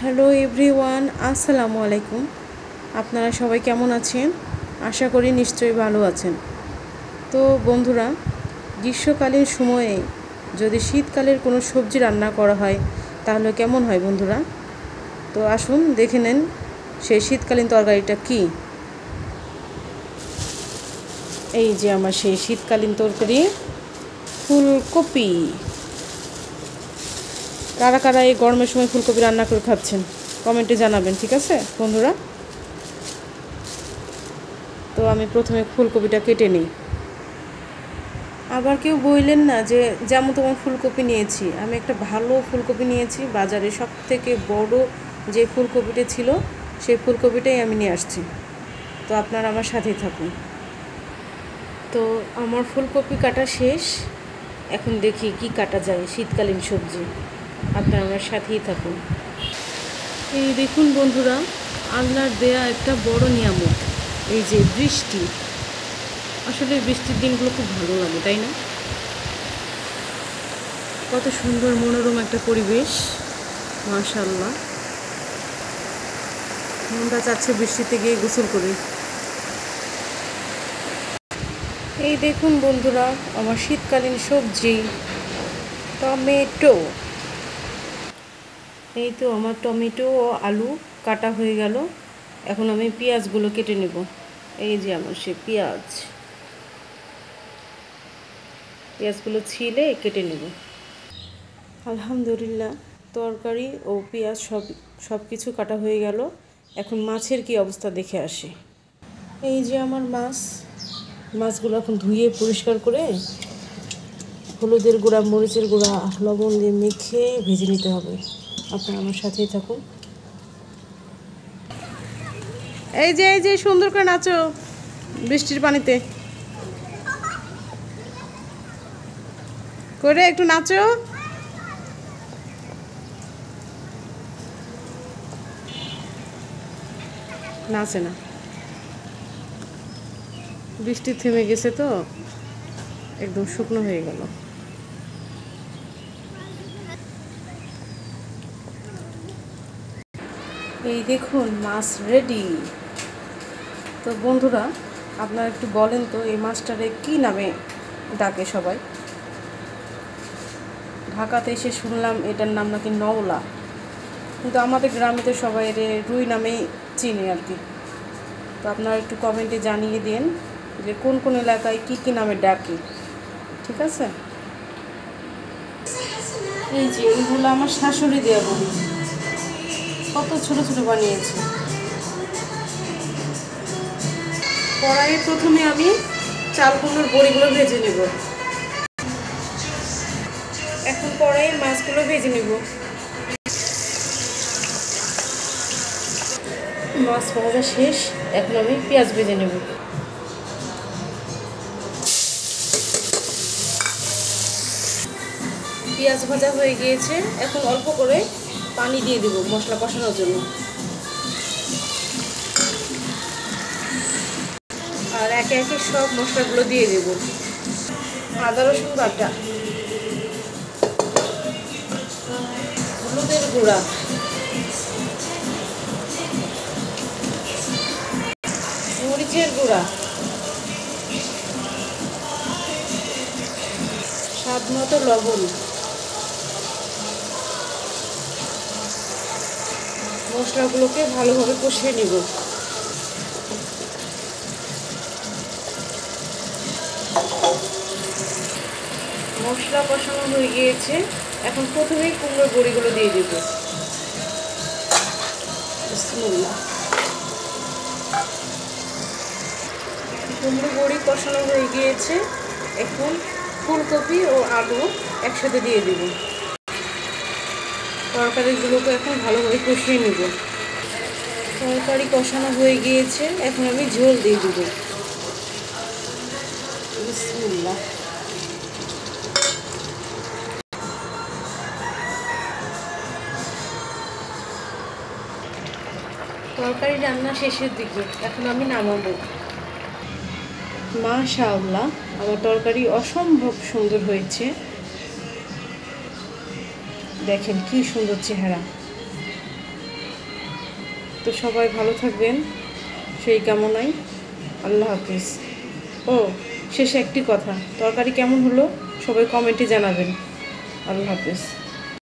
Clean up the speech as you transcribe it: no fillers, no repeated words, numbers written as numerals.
Hello everyone, আসসালামু আলাইকুম। আপনারা সবাই কেমন আছেন? আশা করি নিশ্চয়ই ভালো আছেন। তো বন্ধুরা, গ্রীষ্মকালীন সময়ে যদি শীতকালের কোনো সবজি রান্না করা হয় তাহলে কেমন হয় বন্ধুরা? তো আসুন দেখে নেন সেই শীতকালীন তরকারিটা কি। এই যে আমার সেই শীতকালীন তরকারি, ফুলকপি। কারা কারা এই গরমের সময় ফুলকপি রান্না করে খাচ্ছেন কমেন্টে জানাবেন, ঠিক আছে বন্ধুরা? তো আমি প্রথমে ফুলকপিটা কেটে নিই। আবার কেউ বললেন না যে যেমন তেমন ফুলকপি নিয়েছি, আমি একটা ভালো ফুলকপি নিয়েছি। বাজারে সব থেকে বড় যে ফুলকপিটা ছিল সেই ফুলকপিটাই আমি নিয়ে আসছি। তো আপনারা আমার সাথেই থাকুন। তো আমার ফুলকপি কাটা শেষ, এখন দেখি কি কাটা যায় শীতকালীন সবজি। আপনারা আমার সাথেই থাকুন। এই দেখুন বন্ধুরা, আল্লাহর দেয়া একটা বড় নিয়ামত, এই যে বৃষ্টি। আসলে বৃষ্টির দিনগুলো খুব ভালো লাগে, তাই না? কত সুন্দর মনোরম একটা পরিবেশ, মাশাআল্লাহ। মনটা চাচ্ছে বৃষ্টিতে গিয়ে গোসল করি। এই দেখুন বন্ধুরা, আমার শীতকালীন সবজি টমেটো। এই তো আমার টমেটো ও আলু কাটা হয়ে গেল। এখন আমি পেঁয়াজগুলো কেটে নেব। এই যে আমার সে পেঁয়াজগুলো ছিলে কেটে নেব। আলহামদুলিল্লাহ, তরকারি ও পেঁয়াজ সব কিছু কাটা হয়ে গেল। এখন মাছের কি অবস্থা দেখে আসি। এই যে আমার মাছগুলো এখন ধুয়ে পরিষ্কার করে হলুদের গুঁড়া, মরিচের গুঁড়া, লবণ দিয়ে মেখে ভেজে নিতে হবে। আপনারা আমার সাথেই থাকুন। এই যে সুন্দর করে নাচো বৃষ্টির পানিতে করে, একটু নাচো। নাচে না, বৃষ্টি থেমে গেছে তো একদম শুকনো হয়ে গেল। এই দেখুন মাছ রেডি। তো বন্ধুরা, আপনারা একটু বলেন তো এই মাছটারে কি নামে ডাকে সবাই? ঢাকাতে এসে শুনলাম এটার নাম নাকি নওলা, কিন্তু আমাদের গ্রামে তো সবাই এর রুই নামেই চিনি আর কি। তো আপনারা একটু কমেন্টে জানিয়ে দিন যে কোন কোন এলাকায় কি নামে ডাকে, ঠিক আছে? এই যে এগুলো আমার শাশুড়ি দেওয়া বড়ি, কত ছোট ছোট বানিয়েছে। কড়াইয়ে প্রথমে আমি চাল কুমড়োর বড়িগুলো ভেজে নেব। এখন কড়াইয়ে মাছগুলো ভেজে নেব। মাছ ভাজা শেষ, এখন আমি পেঁয়াজ ভেজে নেব। পেঁয়াজ ভাজা হয়ে গিয়েছে, এখন অল্প করে পানি দিয়ে দেব মশলা কষানোর জন্য। আর একে একে সব মশলাগুলো দিয়ে দেব। আদা রসুন বাটা, হলুদের গুঁড়া, মরিচের গুঁড়া, স্বাদ মতো লবণ। মশলাগুলোকে ভালোভাবে কষিয়ে নেব। মশলা কষানো হয়ে গিয়েছে, এখন প্রথমেই কুমড়োর বড়িগুলো দিয়ে দেব। বিসমিল্লাহ। কুমড়ো বড়ি কষানো হয়ে গিয়েছে, এখন ফুলকপি ও আলু একসাথে দিয়ে দেব। তরকারিগুলোকে এখন ভালোভাবে কষিয়ে নেব। তরকারি কষানো হয়ে গিয়েছে, এখন আমি ঝোল দিয়ে দেব। বিসমিল্লাহ। তরকারি রান্না শেষের দিকে, এখন আমি নামাবো। মাশাআল্লাহ, আমার তরকারি অসম্ভব সুন্দর হয়েছে। দেখেন কি সুন্দর চেহারা। তো সবাই ভালো থাকবেন সেই কামনায়। আল্লাহ হাফিজ। ও শেষে একটি কথা, তরকারি কেমন হলো সবাই কমেন্টে জানাবেন। আল্লাহ হাফিজ।